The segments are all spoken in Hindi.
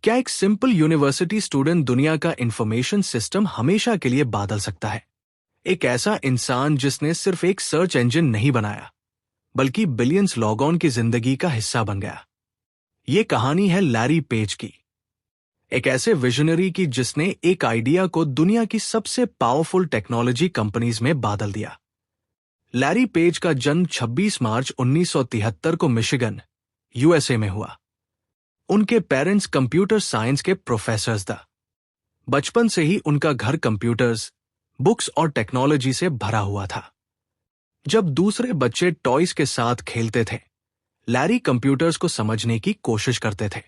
क्या एक सिंपल यूनिवर्सिटी स्टूडेंट दुनिया का इंफॉर्मेशन सिस्टम हमेशा के लिए बदल सकता है? एक ऐसा इंसान जिसने सिर्फ एक सर्च इंजन नहीं बनाया, बल्कि बिलियंस लॉग ऑन की जिंदगी का हिस्सा बन गया। ये कहानी है लैरी पेज की, एक ऐसे विजनरी की जिसने एक आइडिया को दुनिया की सबसे पावरफुल टेक्नोलॉजी कंपनीज में बदल दिया। लैरी पेज का जन्म 26 मार्च 1973 को मिशिगन, यूएसए में हुआ। उनके पेरेंट्स कंप्यूटर साइंस के प्रोफेसर्स थे। बचपन से ही उनका घर कंप्यूटर्स, बुक्स और टेक्नोलॉजी से भरा हुआ था। जब दूसरे बच्चे टॉयज के साथ खेलते थे, लैरी कंप्यूटर्स को समझने की कोशिश करते थे।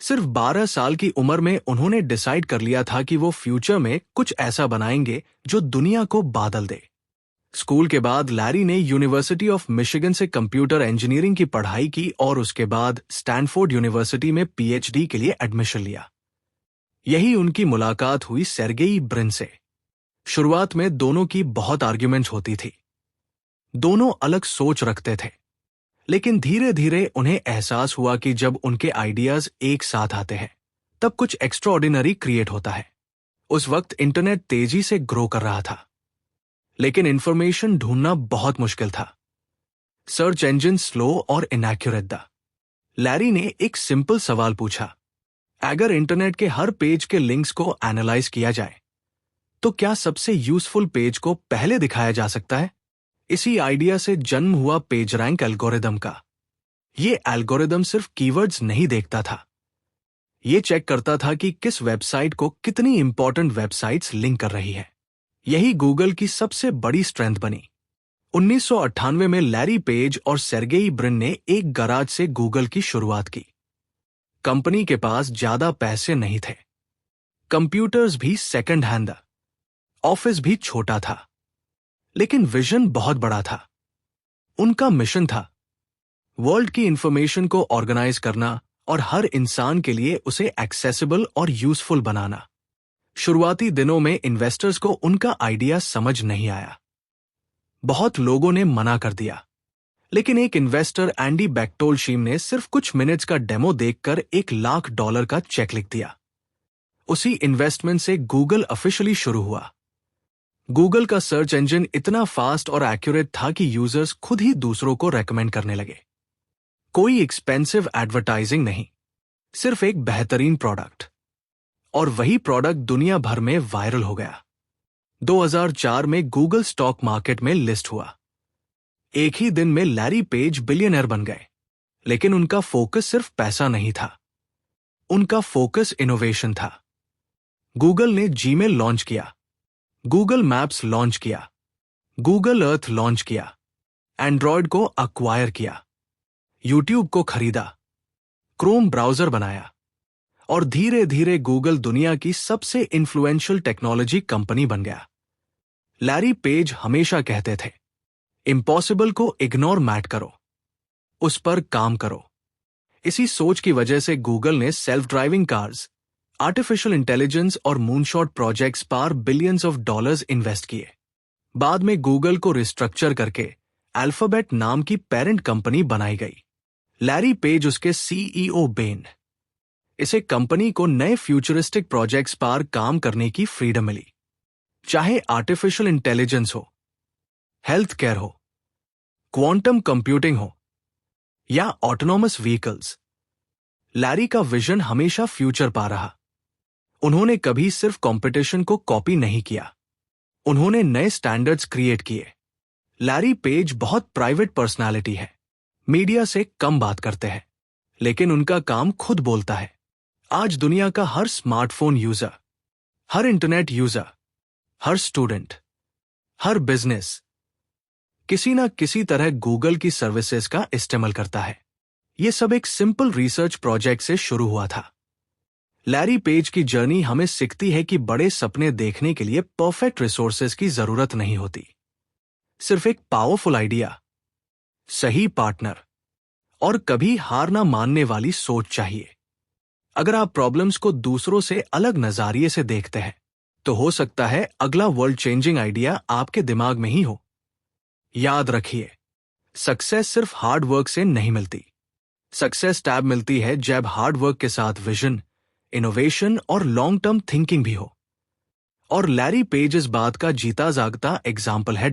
सिर्फ 12 साल की उम्र में उन्होंने डिसाइड कर लिया था कि वो फ्यूचर में कुछ ऐसा बनाएंगे जो दुनिया को बदल दे। स्कूल के बाद लैरी ने यूनिवर्सिटी ऑफ मिशिगन से कंप्यूटर इंजीनियरिंग की पढ़ाई की और उसके बाद स्टैनफोर्ड यूनिवर्सिटी में पीएचडी के लिए एडमिशन लिया। यही उनकी मुलाकात हुई सेर्गेई ब्रिन से। शुरुआत में दोनों की बहुत आर्ग्यूमेंट्स होती थी। दोनों अलग सोच रखते थे, लेकिन धीरे धीरे उन्हें एहसास हुआ कि जब उनके आइडियाज एक साथ आते हैं, तब कुछ एक्स्ट्राऑर्डिनरी क्रिएट होता है। उस वक्त इंटरनेट तेजी से ग्रो कर रहा था, लेकिन इंफॉर्मेशन ढूंढना बहुत मुश्किल था। सर्च इंजन स्लो और इनएक्यूरेट था। लैरी ने एक सिंपल सवाल पूछा, अगर इंटरनेट के हर पेज के लिंक्स को एनालाइज किया जाए, तो क्या सबसे यूजफुल पेज को पहले दिखाया जा सकता है? इसी आइडिया से जन्म हुआ पेज रैंक एल्गोरिदम का। ये एल्गोरिदम सिर्फ कीवर्ड्स नहीं देखता था, ये चेक करता था कि किस वेबसाइट को कितनी इंपॉर्टेंट वेबसाइट्स लिंक कर रही है। यही गूगल की सबसे बड़ी स्ट्रेंथ बनी। 1998 में लैरी पेज और सेर्गेई ब्रिन ने एक गराज से गूगल की शुरुआत की। कंपनी के पास ज्यादा पैसे नहीं थे, कंप्यूटर्स भी सेकंड हैंड था, ऑफिस भी छोटा था, लेकिन विजन बहुत बड़ा था। उनका मिशन था वर्ल्ड की इंफॉर्मेशन को ऑर्गेनाइज करना और हर इंसान के लिए उसे एक्सेसिबल और यूजफुल बनाना। शुरुआती दिनों में इन्वेस्टर्स को उनका आइडिया समझ नहीं आया। बहुत लोगों ने मना कर दिया, लेकिन एक इन्वेस्टर एंडी बैक्टोलशीम ने सिर्फ कुछ मिनट्स का डेमो देखकर $1 लाख का चेक लिख दिया। उसी इन्वेस्टमेंट से गूगल ऑफिशियली शुरू हुआ। गूगल का सर्च इंजन इतना फास्ट और एक्यूरेट था कि यूजर्स खुद ही दूसरों को रेकमेंड करने लगे। कोई एक्सपेंसिव एडवर्टाइजिंग नहीं, सिर्फ एक बेहतरीन प्रोडक्ट। और वही प्रोडक्ट दुनिया भर में वायरल हो गया। 2004 में गूगल स्टॉक मार्केट में लिस्ट हुआ। एक ही दिन में लैरी पेज बिलियनर बन गए, लेकिन उनका फोकस सिर्फ पैसा नहीं था, उनका फोकस इनोवेशन था। गूगल ने जीमेल लॉन्च किया, गूगल मैप्स लॉन्च किया, गूगल अर्थ लॉन्च किया, एंड्रॉयड को अक्वायर किया, यूट्यूब को खरीदा, क्रोम ब्राउजर बनाया, और धीरे धीरे गूगल दुनिया की सबसे इन्फ्लुएंशियल टेक्नोलॉजी कंपनी बन गया। लैरी पेज हमेशा कहते थे, इम्पॉसिबल को इग्नोर मत करो, उस पर काम करो। इसी सोच की वजह से गूगल ने self driving cars, artificial intelligence और मूनशॉट प्रोजेक्ट्स पर बिलियंस ऑफ डॉलर्स इन्वेस्ट किए। बाद में गूगल को रिस्ट्रक्चर करके अल्फाबेट नाम की पेरेंट कंपनी बनाई गई। लैरी पेज उसके सीईओ बेन। इसे कंपनी को नए फ्यूचरिस्टिक प्रोजेक्ट्स पर काम करने की फ्रीडम मिली, चाहे आर्टिफिशियल इंटेलिजेंस हो, हेल्थ केयर हो, क्वांटम कंप्यूटिंग हो या ऑटोनॉमस व्हीकल्स। लैरी का विजन हमेशा फ्यूचर पा रहा। उन्होंने कभी सिर्फ कंपटीशन को कॉपी नहीं किया, उन्होंने नए स्टैंडर्ड्स क्रिएट किए। लैरी पेज बहुत प्राइवेट पर्सनालिटी है, मीडिया से कम बात करते हैं, लेकिन उनका काम खुद बोलता है। आज दुनिया का हर स्मार्टफोन यूजर, हर इंटरनेट यूजर, हर स्टूडेंट, हर बिजनेस किसी ना किसी तरह गूगल की सर्विसेज का इस्तेमाल करता है। यह सब एक सिंपल रिसर्च प्रोजेक्ट से शुरू हुआ था। लैरी पेज की जर्नी हमें सिखाती है कि बड़े सपने देखने के लिए परफेक्ट रिसोर्सेज की जरूरत नहीं होती, सिर्फ एक पावरफुल आइडिया, सही पार्टनर और कभी हार ना मानने वाली सोच चाहिए। अगर आप प्रॉब्लम्स को दूसरों से अलग नजरिए से देखते हैं, तो हो सकता है अगला वर्ल्ड चेंजिंग आइडिया आपके दिमाग में ही हो। याद रखिए, सक्सेस सिर्फ हार्ड वर्क से नहीं मिलती। सक्सेस तब मिलती है जब हार्ड वर्क के साथ विजन, इनोवेशन और लॉन्ग टर्म थिंकिंग भी हो। और लैरी पेज इस बात का जीता जागता एग्जाम्पल है।